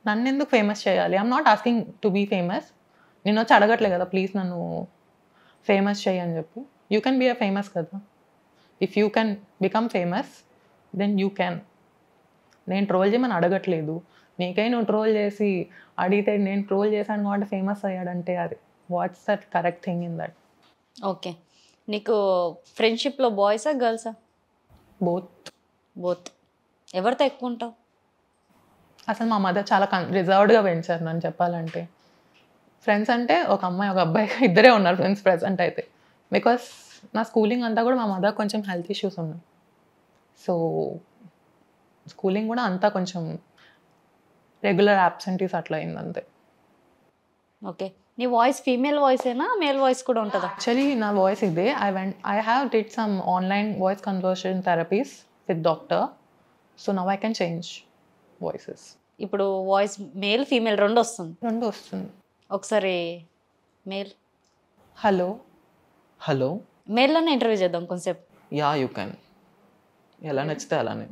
నన్నెందుకు ఫేమస్ చేయాలి? I'm not asking to be famous. నేనొచ్చి అడగట్లే కదా! ప్లీజ్ నన్ను ఫేమస్ చెయ్యి అని చెప్పి. You can be a famous కదా! If you can become famous then you can. నేను ట్రోల్ చేయమని అడగట్లేదు. నీకై నువ్వు ట్రోల్ చేసి అడిగితే నేను ట్రోల్ చేశాను కాబట్టి ఫేమస్ అయ్యాడంటే అది what's that correct thing in that? Okay. నీకు ఫ్రెండ్‌షిప్‌లో బాయ్సా? గర్ల్సా? బోత్. బోత్. ఎవరితో ఎక్కువ ఉంటావు? అసలు మా మదర్ చాలా రిజర్వ్డ్‌గా పెంచారు నన్ను చెప్పాలంటే. ఫ్రెండ్స్ అంటే ఒక అమ్మాయి, ఒక అబ్బాయి ఇద్దరే ఉన్నారు ఫ్రెండ్స్ ప్రెజెంట్ అయితే. బికాస్ నా స్కూలింగ్ అంతా కూడా మా మదర్ కొంచెం హెల్త్ ఇష్యూస్ ఉన్నాయి. సో, స్కూలింగ్ కూడా అంతా కొంచెం రెగ్యులర్ యాబ్సెంటీస్ అట్లా అయింది అంతే. ఓకే. నీ వాయిస్ ఫీమేల్ వాయిసేనా? మేల్ వాయిస్ కూడా ఉంటదా? యాక్చువల్లీ నా వాయిస్ ఇదే. I have did some online voice conversion therapies with doctor. So, now I can change voices. ఇప్పుడు వాయిస్ మేల్, ఫీమేల్ 2 వస్తుంది. 2 వస్తుంది. ఒకసారి మేల్. హలో. హలో. మేల్‌లోనే ఇంటర్వ్యూ చేద్దాం కొంసేపు. Yeah you can. ఎలా నచ్చితే అలానే.